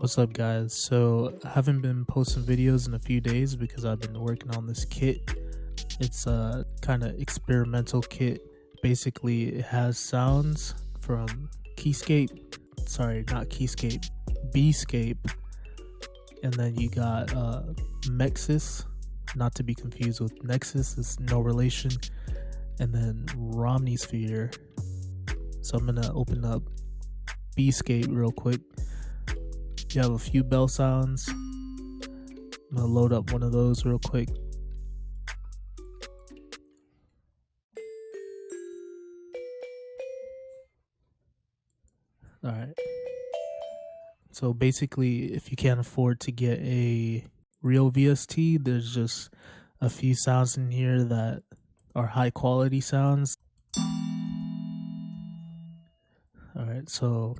What's up, guys? So I haven't been posting videos in a few days because I've been working on this kit. It's a kind of experimental kit. Basically, it has sounds from Keyscape, sorry, not Keyscape, Bscape, and then you got Mexis, not to be confused with Nexus, it's no relation, and then Romneysphere. So I'm gonna open up Bscape real quick. You have a few bell sounds. I'm gonna load up one of those real quick. Alright. So basically, if you can't afford to get a real VST, there's just a few sounds in here that are high quality sounds. Alright, so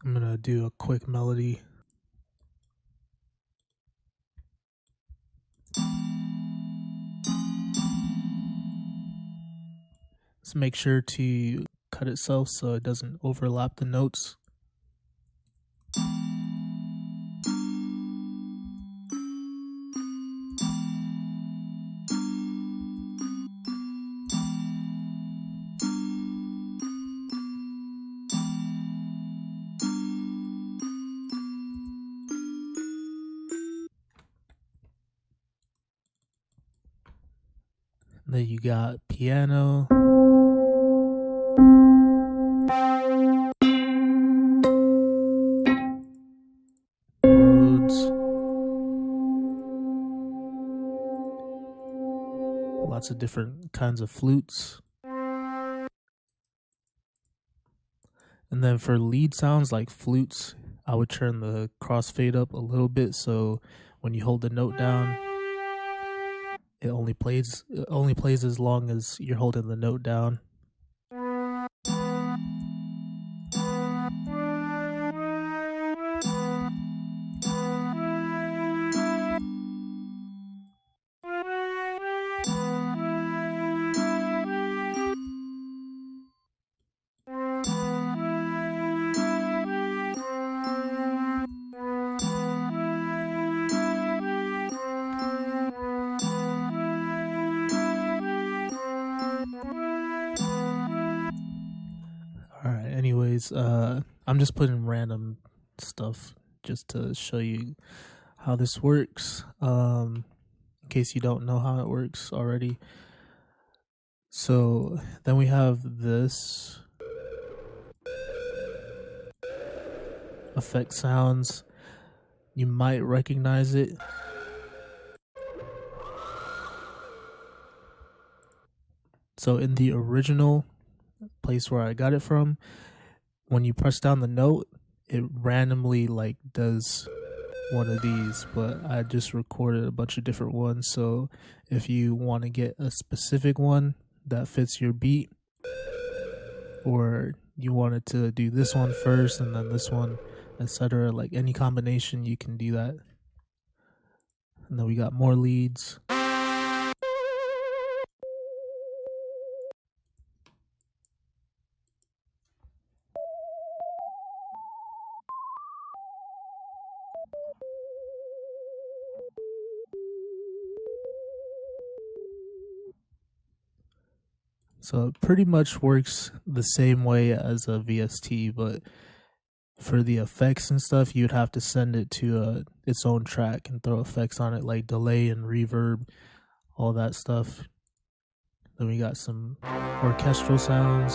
I'm gonna do a quick melody. Just make sure to cut itself so it doesn't overlap the notes. Then you got piano. Rhodes. Lots of different kinds of flutes. And then for lead sounds like flutes, I would turn the crossfade up a little bit so when you hold the note down, it only plays as long as you're holding the note down. Alright, anyways, I'm just putting random stuff just to show you how this works, in case you don't know how it works already. So then we have this effect sounds. You might recognize it. So in the original place where I got it from, when you press down the note, it randomly like does one of these, but I just recorded a bunch of different ones. So if you want to get a specific one that fits your beat, or you wanted to do this one first and then this one, etc., like any combination, you can do that. And then we got more leads. So it pretty much works the same way as a VST, but for the effects and stuff, you'd have to send it to its own track and throw effects on it like delay and reverb, all that stuff. Then we got some orchestral sounds.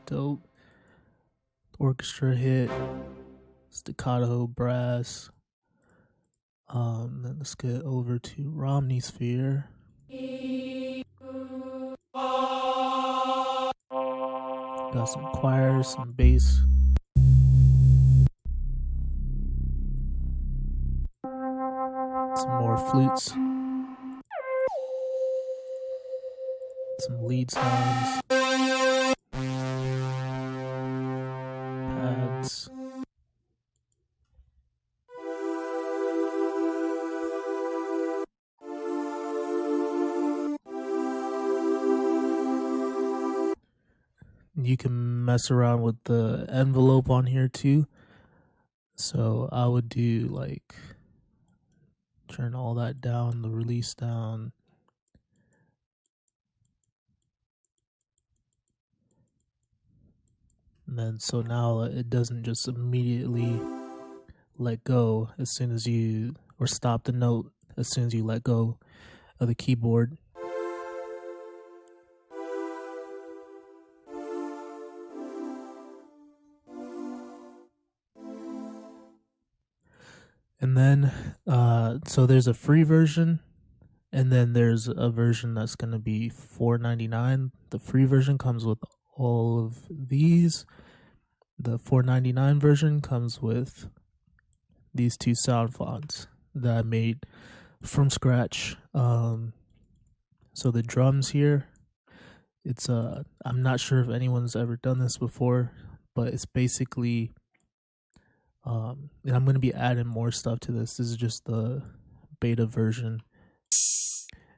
Dope. Orchestra hit, staccato, brass. Then let's get over to Romneysphere. Got some choirs, some bass. Some more flutes. Some lead sounds. Pads. you can mess around with the envelope on here too. So I would do like turn all that down, the release down. And then so now it doesn't just immediately let go as soon as you, or stop the note as soon as you let go of the keyboard. And then, so there's a free version, and then there's a version that's going to be $4.99. The free version comes with all of these. The $4.99 version comes with these two sound fonts that I made from scratch. So the drums here, it's I'm not sure if anyone's ever done this before, but it's basically and I'm going to be adding more stuff to this. This is just the beta version.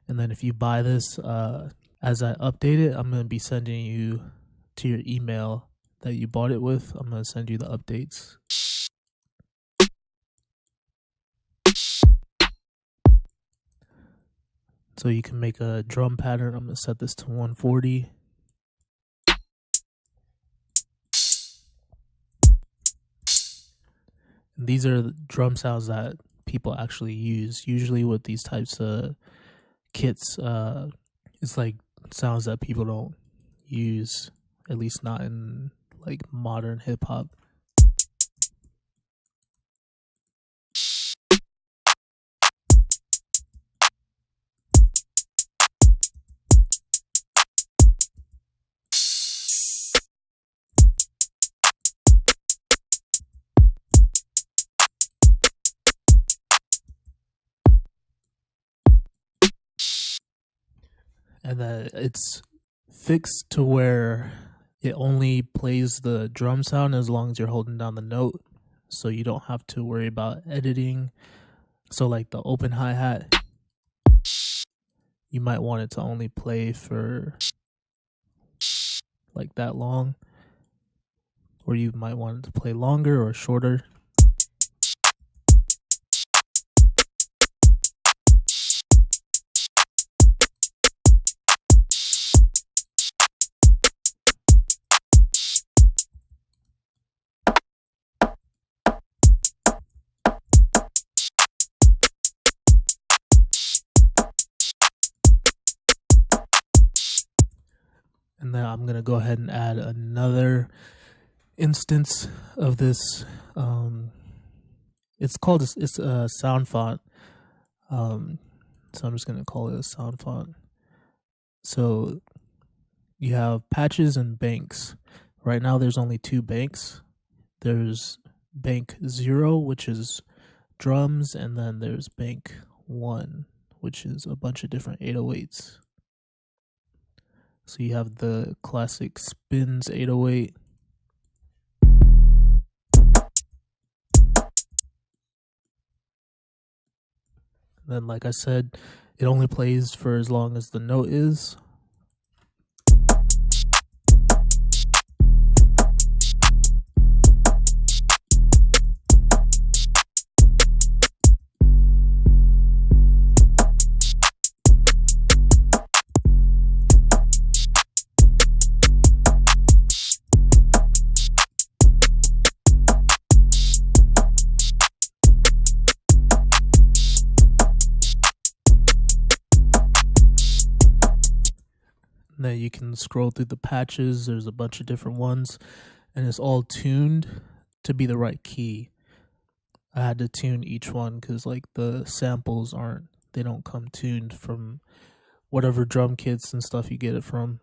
And then if you buy this, as I update it, I'm going to be sending you to your email that you bought it with. I'm going to send you the updates. So you can make a drum pattern. I'm going to set this to 140. And these are the drum sounds that people actually use. Usually with these types of kits, it's like sounds that people don't use, at least not in like modern hip hop. And then it's fixed to where it only plays the drum sound as long as you're holding down the note, so you don't have to worry about editing. So like the open hi-hat, you might want it to only play for like that long, or you might want it to play longer or shorter. And then I'm going to go ahead and add another instance of this. It's called, it's a Soundfont. So I'm just going to call it a Soundfont. So you have patches and banks. Right now there's only two banks. There's bank 0, which is drums, and then there's bank 1, which is a bunch of different 808s. So you have the classic spins 808. Then, like I said, it only plays for as long as the note is. Then you can scroll through the patches. There's a bunch of different ones, and it's all tuned to be the right key. I had to tune each one because like the samples they don't come tuned from whatever drum kits and stuff you get it from.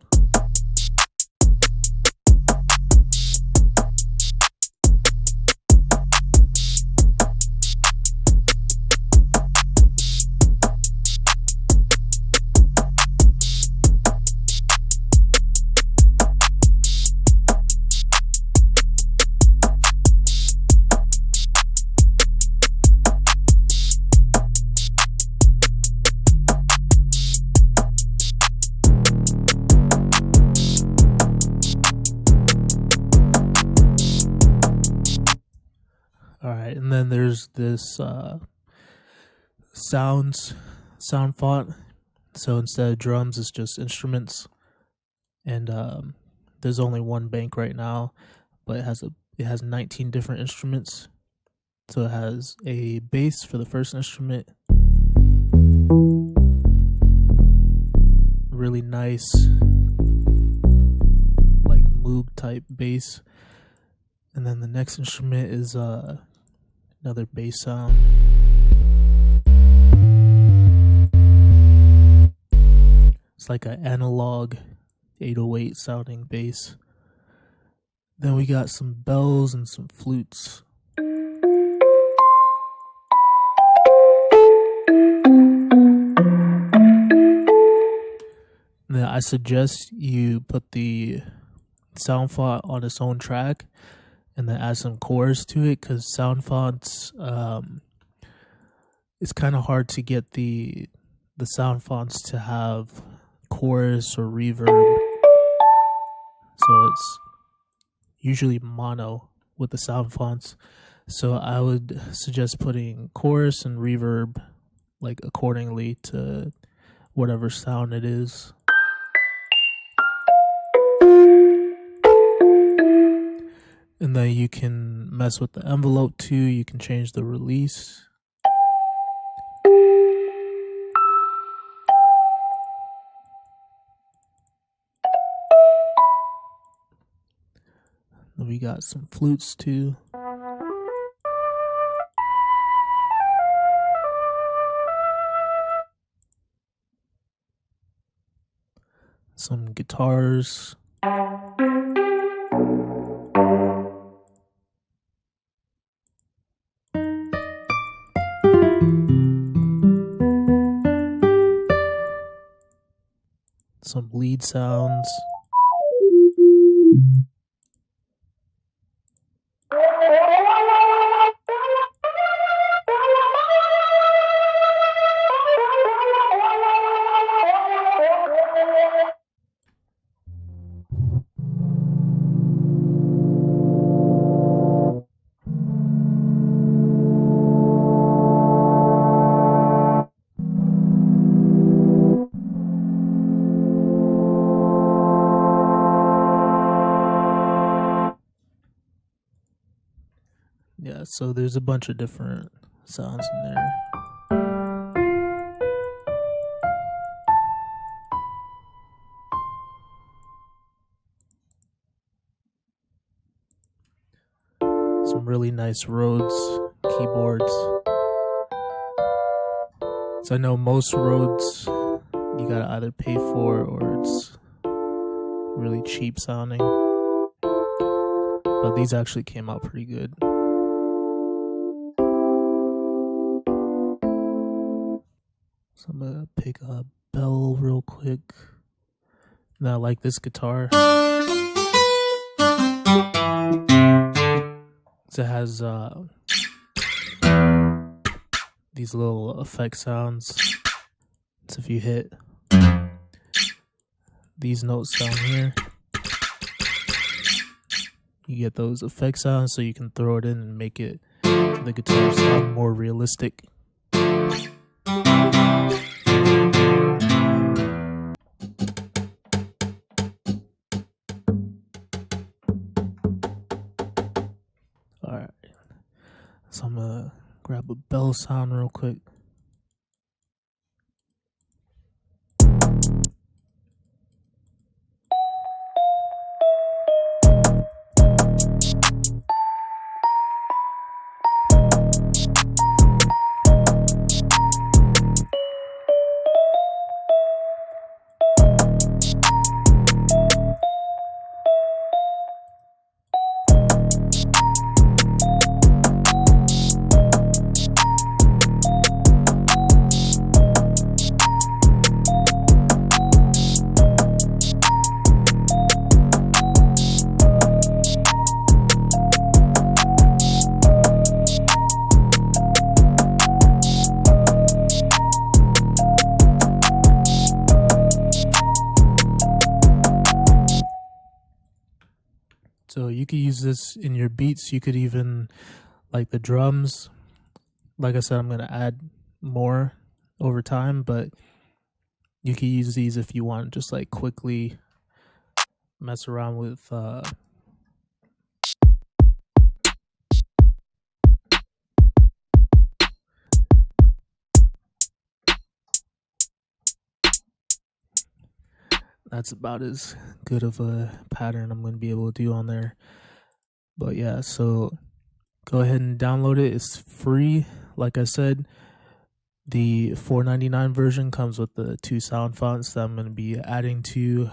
All right, and then there's this Soundfont. So instead of drums, it's just instruments. And there's only one bank right now, but it has 19 different instruments. So it has a bass for the first instrument, really nice like Moog type bass, and then the next instrument is another bass sound. It's like an analog 808 sounding bass. Then we got some bells and some flutes. Then I suggest you put the Soundfont on its own track and then add some chorus to it, because Soundfonts, it's kind of hard to get the Soundfonts to have chorus or reverb. So it's usually mono with the Soundfonts. So I would suggest putting chorus and reverb like accordingly to whatever sound it is. And then you can mess with the envelope too. You can change the release. Then we got some flutes too. Some guitars. Some lead sounds. Yeah, so there's a bunch of different sounds in there. Some really nice Rhodes keyboards. So I know most Rhodes you gotta either pay for or it's really cheap sounding. But these actually came out pretty good. So I'm gonna pick a bell real quick. And I like this guitar. So it has these little effect sounds. So if you hit these notes down here, you get those effect sounds, so you can throw it in and make the guitar sound more realistic. Alright, so I'm gonna grab a bell sound real quick. So you could use this in your beats. You could even Like the drums, like I said, I'm going to add more over time, but you can use these if you want to just like quickly mess around with that's about as good of a pattern I'm going to be able to do on there. But yeah, so go ahead and download it. It's free. Like I said, the $4.99 version comes with the 2 sound fonts that I'm going to be adding to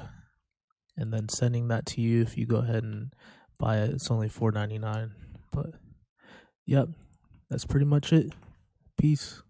and then sending that to you. If you go ahead and buy it, it's only $4.99. But yep, that's pretty much it. Peace.